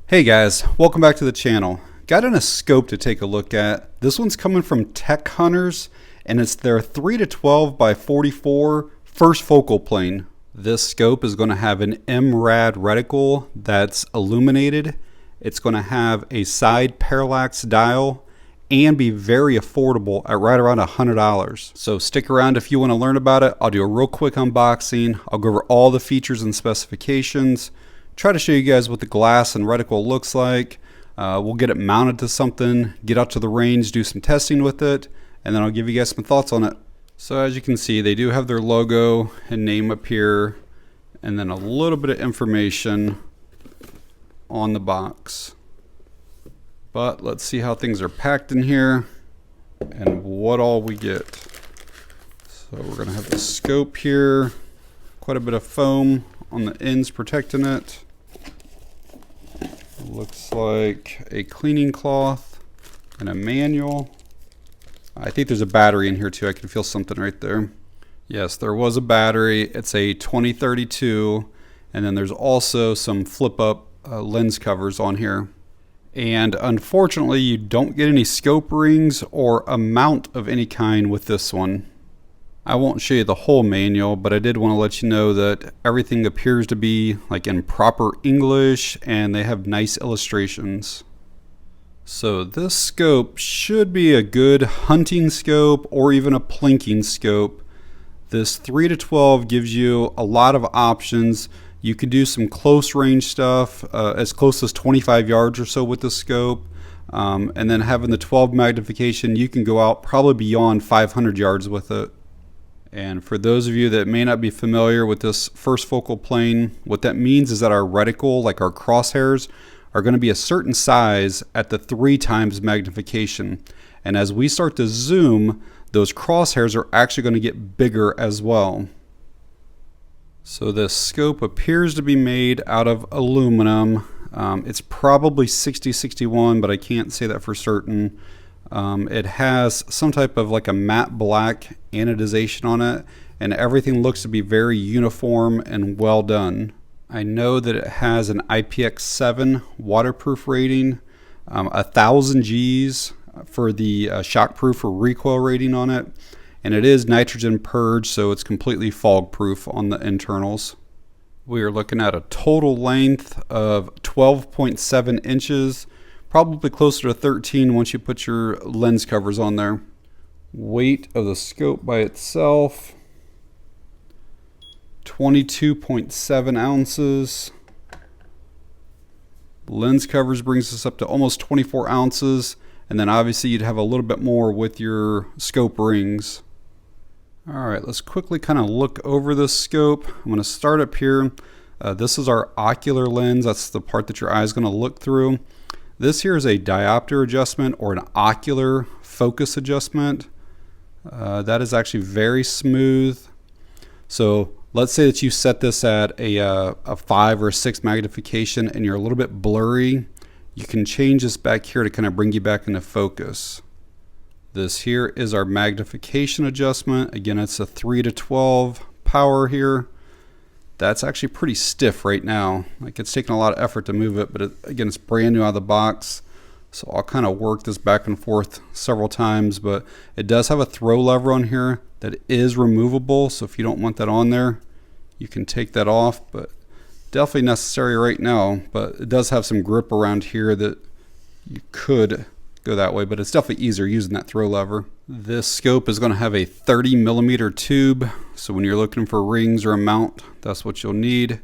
Hey guys, welcome back to the channel. Got in a scope to take a look at. This one's coming from Techhunters, and it's their 3 to 12 by 44 first focal plane. This scope is going to have an MRAD reticle that's illuminated. It's going to have a side parallax dial and be very affordable at right around $100. So stick around if you want to learn about it. I'll do a real quick unboxing. I'll go over all the features and specifications. Try to show you guys what the glass and reticle looks like. We'll get it mounted to something, get out to the range, do some testing with it, and then I'll give you guys some thoughts on it. So as you can see, they do have their logo and name up here, and then a little bit of information on the box. But let's see how things are packed in here and what all we get. So we're gonna have the scope here, quite a bit of foam on the ends protecting it. Looks like a cleaning cloth and a manual. I think there's a battery in here too. I can feel something right there. Yes, there was a battery. It's a 2032, and then there's also some flip up lens covers on here. And unfortunately, you don't get any scope rings or a mount of any kind with this one. I won't show you the whole manual, but I did want to let you know that everything appears to be like in proper English, and they have nice illustrations. So this scope should be a good hunting scope or even a plinking scope. This 3 to 12 gives you a lot of options. You could do some close range stuff, as close as 25 yards or so with the scope. And then having the 12 magnification, you can go out probably beyond 500 yards with it. And for those of you that may not be familiar with this first focal plane, what that means is that our reticle, like our crosshairs, are going to be a certain size at the 3 times magnification. And as we start to zoom, those crosshairs are actually going to get bigger as well. So this scope appears to be made out of aluminum. It's probably 6061, but I can't say that for certain. It has some type of like a matte black anodization on it, and everything looks to be very uniform and well done. I know that it has an IPX7 waterproof rating, 1000 Gs for the shockproof or recoil rating on it, and it is nitrogen purged, so it's completely fog proof on the internals. We are looking at a total length of 12.7 inches. Probably closer to 13 once you put your lens covers on there. Weight of the scope by itself, 22.7 ounces. Lens covers brings us up to almost 24 ounces. And then obviously you'd have a little bit more with your scope rings. All right, let's quickly kind of look over the scope. I'm going to start up here. This is our ocular lens. That's the part that your eye is going to look through. This here is a diopter adjustment or an ocular focus adjustment. That is actually very smooth. So let's say that you set this at a 5 or a 6 magnification and you're a little bit blurry. You can change this back here to kind of bring you back into focus. This here is our magnification adjustment. Again, it's a 3 to 12 power here. That's actually pretty stiff right now. Like, it's taking a lot of effort to move it, but again, it's brand new out of the box. So I'll kind of work this back and forth several times, but it does have a throw lever on here that is removable. So if you don't want that on there, you can take that off, but definitely necessary right now. But it does have some grip around here that you could go that way, but it's definitely easier using that throw lever. This scope is going to have a 30 millimeter tube, so when you're looking for rings or a mount, that's what you'll need.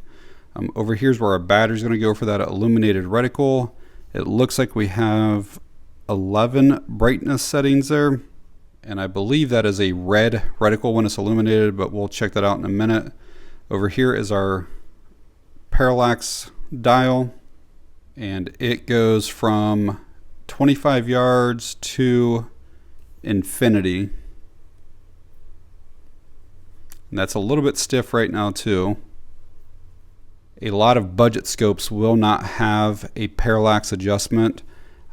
Over here's where our battery is going to go for that illuminated reticle. It looks like we have 11 brightness settings there, and I believe that is a red reticle when it's illuminated, but we'll check that out in a minute. Over here is our parallax dial, and it goes from 25 yards to infinity. And that's a little bit stiff right now too. A lot of budget scopes will not have a parallax adjustment.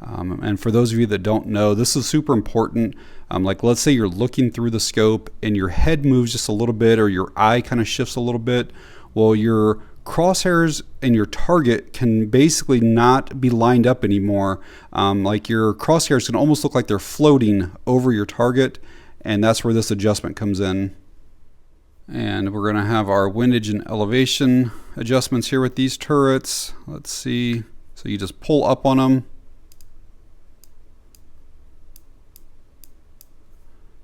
And for those of you that don't know, this is super important. Like, let's say you're looking through the scope and your head moves just a little bit or your eye kind of shifts a little bit. Well, your crosshairs and your target can basically not be lined up anymore. Like your crosshairs can almost look like they're floating over your target, and that's where this adjustment comes in. And we're going to have our windage and elevation adjustments here with these turrets. Let's see. So you just pull up on them.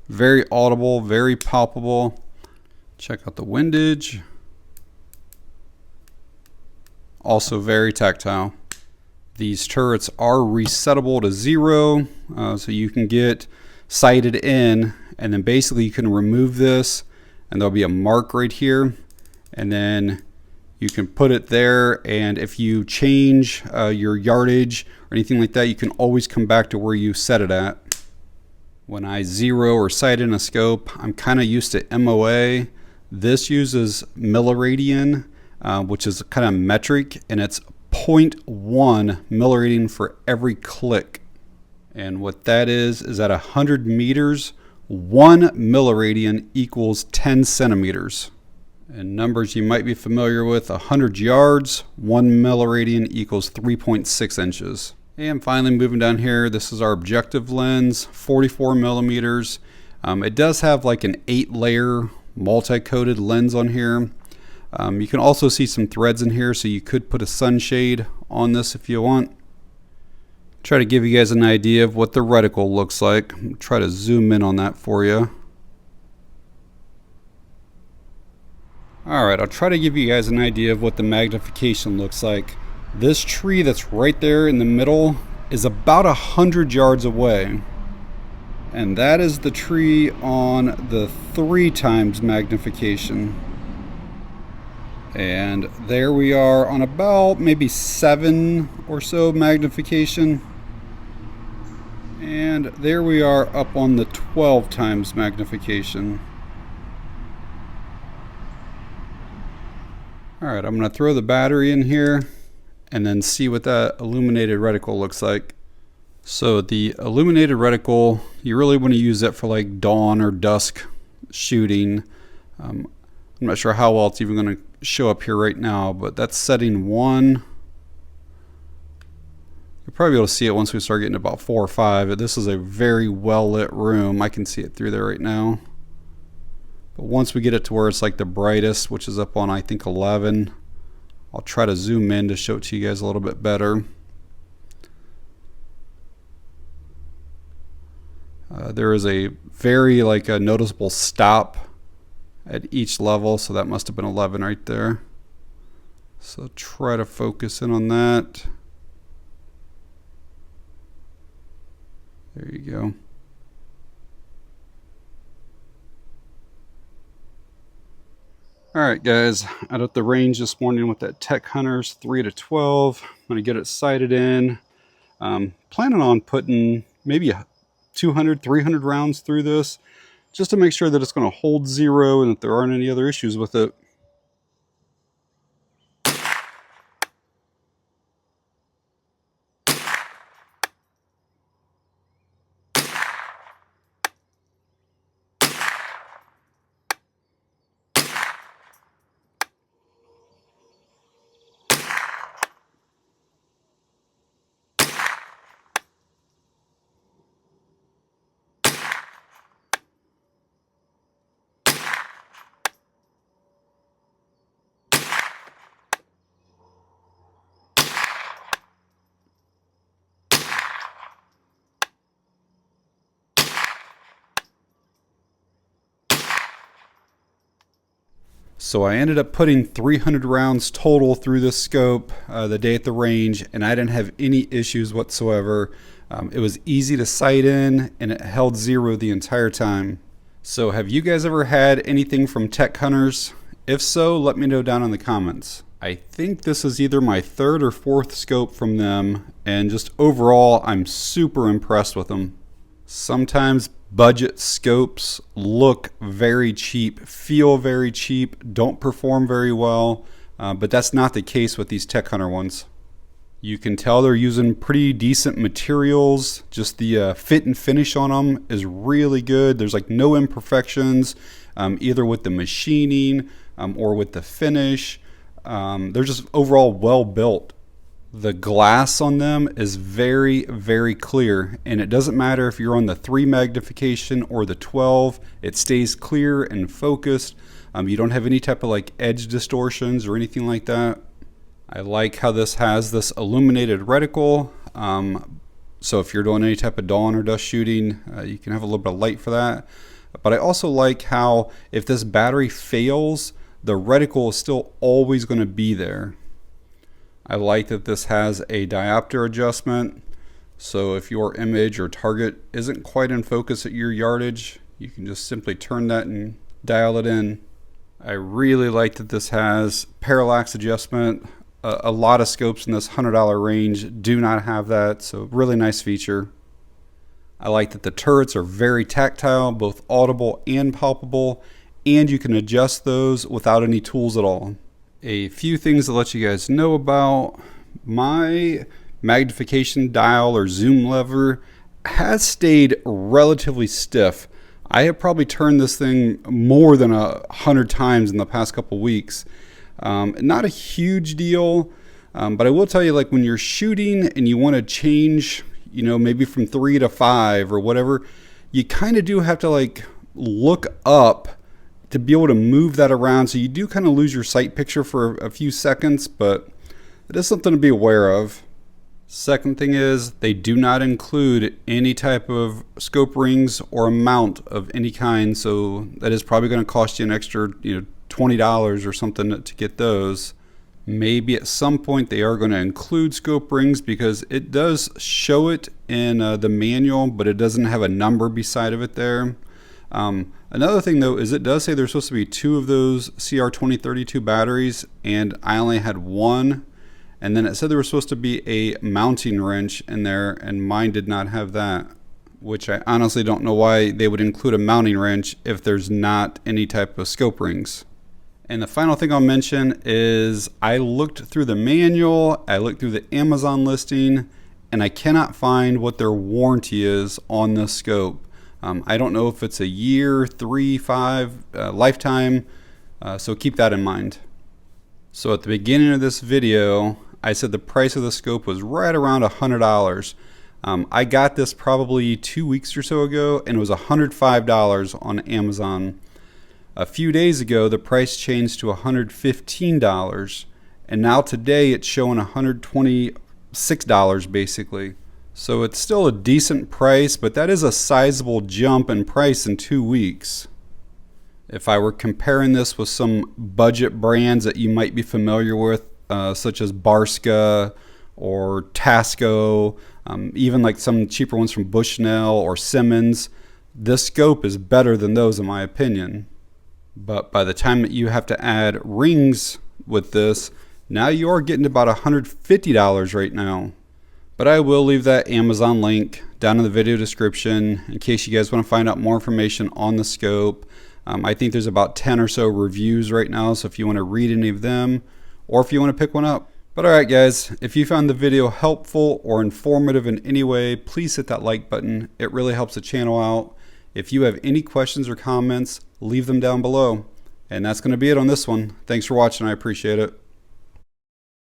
Very audible, very palpable. Check out the windage. Also very tactile. These turrets are resettable to 0, so you can get sighted in, and then basically you can remove this, and there'll be a mark right here, and then you can put it there, and if you change your yardage or anything like that, you can always come back to where you set it at. When I zero or sight in a scope, I'm kind of used to MOA. This uses milliradian, which is kind of metric, and it's 0.1 milliradian for every click. And what that is at 100 meters, 1 milliradian equals 10 centimeters. And numbers you might be familiar with: 100 yards, 1 milliradian equals 3.6 inches. And finally, moving down here, this is our objective lens, 44 millimeters. It does have like an 8-layer multi-coated lens on here. You can also see some threads in here, so you could put a sunshade on this if you want. Try to give you guys an idea of what the reticle looks like. Try to zoom in on that for you. Alright, I'll try to give you guys an idea of what the magnification looks like. This tree that's right there in the middle is about 100 yards away. And that is the tree on the 3 times magnification. And there we are on about maybe 7 or so magnification. And there we are up on the 12 times magnification. Alright, I'm going to throw the battery in here and then see what that illuminated reticle looks like. So the illuminated reticle, you really want to use that for like dawn or dusk shooting. I'm not sure how well it's even going to show up here right now, but that's setting 1. You'll probably be able to see it once we start getting to about 4 or 5. This is a very well lit room. I can see it through there right now. But once we get it to where it's like the brightest, which is up on I think 11, I'll try to zoom in to show it to you guys a little bit better. There is a very like a noticeable stop at each level, so that must have been 11 right there. So try to focus in on that. There you go. Alright guys, out at the range this morning with that Techhunters 3 to 12. I'm going to get it sighted in. Planning on putting maybe 200, 300 rounds through this, just to make sure that it's going to hold 0 and that there aren't any other issues with it. So I ended up putting 300 rounds total through this scope the day at the range, and I didn't have any issues whatsoever. It was easy to sight in, and it held 0 the entire time. So have you guys ever had anything from Techhunters? If so, let me know down in the comments. I think this is either my 3rd or 4th scope from them, and just overall I'm super impressed with them. Sometimes budget scopes look very cheap, feel very cheap, don't perform very well, but that's not the case with these Techhunter ones. You can tell they're using pretty decent materials. Just the fit and finish on them is really good. There's like no imperfections, either with the machining or with the finish. They're just overall well built. The glass on them is very, very clear, and it doesn't matter if you're on the 3 magnification or the 12, it stays clear and focused. You don't have any type of like edge distortions or anything like that. I like how this has this illuminated reticle. So if you're doing any type of dawn or dust shooting, you can have a little bit of light for that. But I also like how if this battery fails, the reticle is still always going to be there. I like that this has a diopter adjustment. So if your image or target isn't quite in focus at your yardage, you can just simply turn that and dial it in. I really like that this has parallax adjustment. A lot of scopes in this $100 range do not have that, so really nice feature. I like that the turrets are very tactile, both audible and palpable, and you can adjust those without any tools at all. A few things to let you guys know about. My magnification dial or zoom lever has stayed relatively stiff. I have probably turned this thing more than 100 times in the past couple weeks. Not a huge deal, but I will tell you, like when you're shooting and you want to change, you know, maybe from 3 to 5 or whatever, you kind of do have to like look up to be able to move that around. So you do kind of lose your sight picture for a few seconds, but it is something to be aware of. Second thing is they do not include any type of scope rings or a mount of any kind. So that is probably going to cost you an extra, $20 or something to get those. Maybe at some point they are going to include scope rings because it does show it in the manual, but it doesn't have a number beside of it there. Another thing though is it does say there's supposed to be 2 of those CR2032 batteries, and I only had 1. And then it said there was supposed to be a mounting wrench in there, and mine did not have that, which I honestly don't know why they would include a mounting wrench if there's not any type of scope rings. And the final thing I'll mention is I looked through the manual, I looked through the Amazon listing, and I cannot find what their warranty is on this scope. I don't know if it's a year, 3, 5, lifetime, so keep that in mind. So at the beginning of this video, I said the price of the scope was right around $100. I got this probably 2 weeks or so ago, and it was $105 on Amazon. A few days ago, the price changed to $115, and now today it's showing $126 basically. So it's still a decent price, but that is a sizable jump in price in 2 weeks. If I were comparing this with some budget brands that you might be familiar with, such as Barska or Tasco, even like some cheaper ones from Bushnell or Simmons, this scope is better than those in my opinion. But by the time that you have to add rings with this, now you're getting about $150 right now. But I will leave that Amazon link down in the video description in case you guys want to find out more information on the scope. I think there's about 10 or so reviews right now, so if you want to read any of them or if you want to pick one up. But alright guys, if you found the video helpful or informative in any way, please hit that like button. It really helps the channel out. If you have any questions or comments, leave them down below. And that's going to be it on this one. Thanks for watching. I appreciate it.